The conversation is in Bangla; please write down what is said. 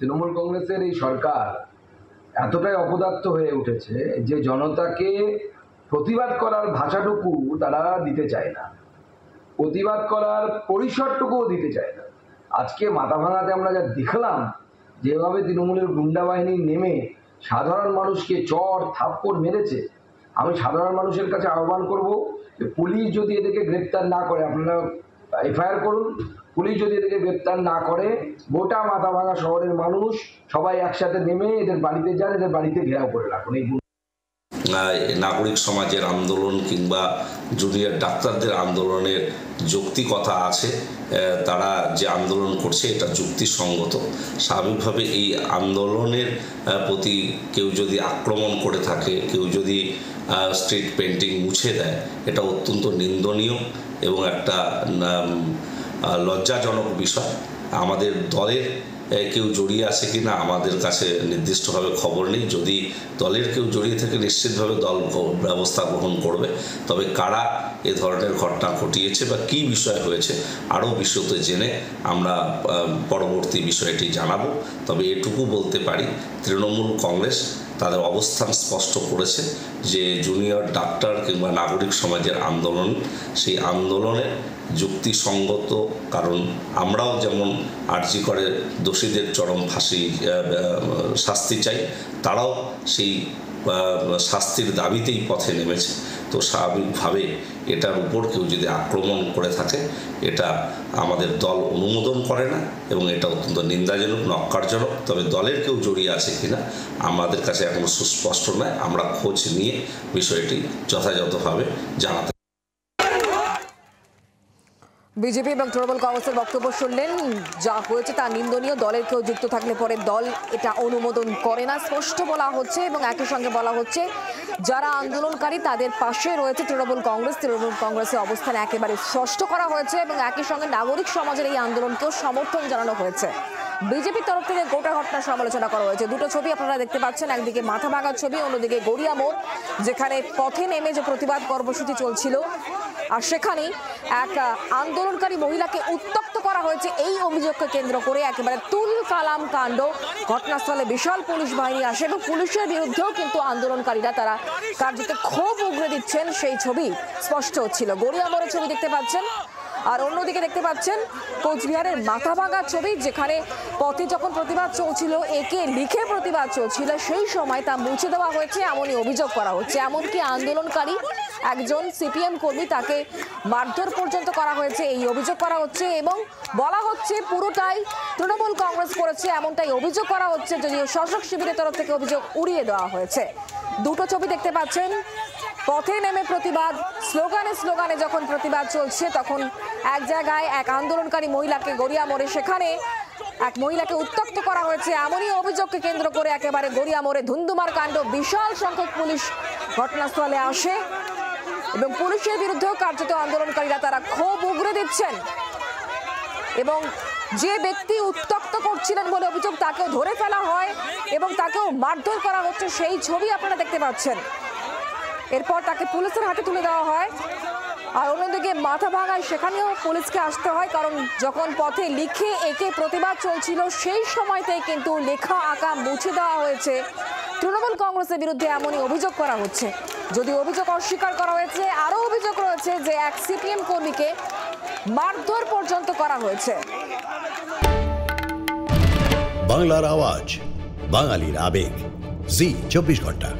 তৃণমূল কংগ্রেসের এই সরকার এতটাই অপদার্থ হয়ে উঠেছে যে জনতাকে প্রতিবাদ করার ভাষাটুকু তারা দিতে চায় না, প্রতিবাদ করার পরিসরটুকুও দিতে চায় না। আজকে মাথাভাঙাতে আমরা যা দেখলাম, যেভাবে তৃণমূলের গুন্ডা বাহিনী নেমে সাধারণ মানুষকে চড় থাপ্পড় মেরেছে, আমি সাধারণ মানুষের কাছে আহ্বান করব যে পুলিশ যদি এদেরকে গ্রেপ্তার না করে, আপনারা এফআইআর করুন। পুলিশ যদি এদেরকে গ্রেপ্তার না করে, গোটা মাথাভাঙা শহরের মানুষ সবাই একসাথে নেমে এদের বাড়িতে যান, এদের বাড়িতে ঘেরাও করে রাখুন। এই নাগরিক সমাজের আন্দোলন কিংবা জুনিয়র ডাক্তারদের আন্দোলনের যৌক্তিকতা আছে, তারা যে আন্দোলন করছে এটা যুক্তিসঙ্গত। স্বাভাবিকভাবে এই আন্দোলনের প্রতি কেউ যদি আক্রমণ করে থাকে, কেউ যদি স্ট্রিট পেন্টিং মুছে দেয়, এটা অত্যন্ত নিন্দনীয় এবং একটা লজ্জাজনক বিষয়। আমাদের দলের কেউ জড়িয়ে আছে কি না আমাদের কাছে নির্দিষ্টভাবে খবর নেই। যদি দলের কেউ জড়িয়ে থাকে নিশ্চিতভাবে দল ব্যবস্থা গ্রহণ করবে। তবে কারা এ ধরনের ঘটনা ঘটিয়েছে বা কী বিষয় হয়েছে আরও বিশদে জেনে আমরা পরবর্তী বিষয়টি জানাবো। তবে এটুকু বলতে পারি, তৃণমূল কংগ্রেস তাদের অবস্থান স্পষ্ট করেছে যে জুনিয়র ডাক্তার কিংবা নাগরিক সমাজের আন্দোলন, সেই আন্দোলনের যুক্তিসঙ্গত। কারণ আমরাও যেমন আরজি করে দোষীদের চরম শাস্তি চাই, তারাও সেই শাস্তির দাবিতেই পথে নেমেছে। তো স্বাভাবিকভাবে এটার উপর কেউ যদি আক্রমণ করে থাকে, এটা আমাদের দল অনুমোদন করে না এবং এটা অত্যন্ত নিন্দাজনক, নক্কারজনক। তবে দলের কেউ জড়িয়ে আছে কিনা আমাদের কাছে এখনো সুস্পষ্ট নয়। আমরা খোঁজ নিয়ে বিষয়টি যথাযথভাবে জানাতে। বিজেপি এবং তৃণমূল কংগ্রেসের বক্তব্য শুনলেন। যা হয়েছে তা নিন্দনীয়, দলের কেউ যুক্ত থাকলে পরে দল এটা অনুমোদন করে না, স্পষ্ট বলা হচ্ছে। এবং একই সঙ্গে বলা হচ্ছে যারা আন্দোলনকারী তাদের পাশে রয়েছে তৃণমূল কংগ্রেস। তৃণমূল কংগ্রেসের অবস্থান একেবারে স্পষ্ট করা হয়েছে এবং একই সঙ্গে নাগরিক সমাজের এই আন্দোলনকেও সমর্থন জানানো হয়েছে। বিজেপির তরফ থেকে গোটা ঘটনার সমালোচনা করা হয়েছে। দুটো ছবি আপনারা দেখতে পাচ্ছেন, একদিকে মাথাভাঙার ছবি, অন্যদিকে গড়িয়া মোড়, যেখানে পথে নেমে যে প্রতিবাদ কর্মসূচি চলছিল আর সেখানে এক আন্দোলনকারী মহিলাকে উত্ত্যক্ত করা হয়েছে। এই অভিযোগকে কেন্দ্র করে একেবারে তুল কালাম কাণ্ড। ঘটনাস্থলে বিশাল পুলিশ বাহিনী আসে এবং পুলিশের বিরুদ্ধেও কিন্তু আন্দোলনকারীরা তারা কার্যত ক্ষোভ উগরে দিচ্ছেন, সেই ছবি স্পষ্ট হচ্ছিল। গড়িয়া মোড়ের ছবি দেখতে পাচ্ছেন, আর অন্যদিকে দেখতে পাচ্ছেন কোচবিহারের মাথাভাঙার ছবি, যেখানে পথে যখন প্রতিবাদ চলছিল, একে লিখে প্রতিবাদ চলছিল, সেই সময় তা মুছে দেওয়া হয়েছে এমনই অভিযোগ করা হচ্ছে। এমনকি আন্দোলনকারী একজন সিপিএম কর্মী, তাকে মারধর পর্যন্ত করা হয়েছে, এই অভিযোগ করা হচ্ছে। এবং বলা হচ্ছে পুরোটাই তৃণমূল কংগ্রেস করেছে, এমনটাই অভিযোগ করা হচ্ছে, যদিও শাসক শিবিরের তরফ থেকে অভিযোগ উড়িয়ে দেওয়া হয়েছে। দুটো ছবি দেখতে পাচ্ছেন, পথে নেমে প্রতিবাদ, স্লোগানে স্লোগানে যখন প্রতিবাদ চলছে, তখন এক জায়গায় এক আন্দোলনকারী মহিলাকে গড়িয়া মোড়ে, সেখানে এক মহিলাকে উত্ত্যক্ত করা হয়েছে। এমনই অভিযোগকে কেন্দ্র করে একেবারে গড়িয়া মোড়ে ধুন্ধুমার কাণ্ড। বিশাল সংখ্যক পুলিশ ঘটনাস্থলে আসে এবং পুলিশের বিরুদ্ধেও কার্যত আন্দোলনকারীরা তারা ক্ষোভ উগরে দিচ্ছেন এবং যে ব্যক্তি উত্ত্যক্ত করছিলেন বলে অভিযোগ, তাকেও ধরে ফেলা হয় এবং তাকেও মারধর করা হচ্ছে। সেই ছবি আপনারা দেখতে পাচ্ছেন। এরপর তাকে পুলিশের হাতে তুলে দেওয়া হয়। আর অন্যদিকে মাথাভাঙায় সেখানেও পুলিশকে আসতে হয়, কারণ যখন পথে লিখে একে প্রতিবাদ চলছিল, সেই সময়তেই কিন্তু লেখা আঁকা মুছে দেওয়া হয়েছে। তৃণমূল কংগ্রেসের বিরুদ্ধে এমনই অভিযোগ করা হচ্ছে। যদি অভিযোগ অস্বীকার করা হয়েছে, আরও অভিযোগ রয়েছে যে এক সিপিএম কর্মীকে মারধর পর্যন্ত করা হয়েছে। বাংলার আওয়াজ, বাঙালির আবেগ, জি 24 ঘন্টা।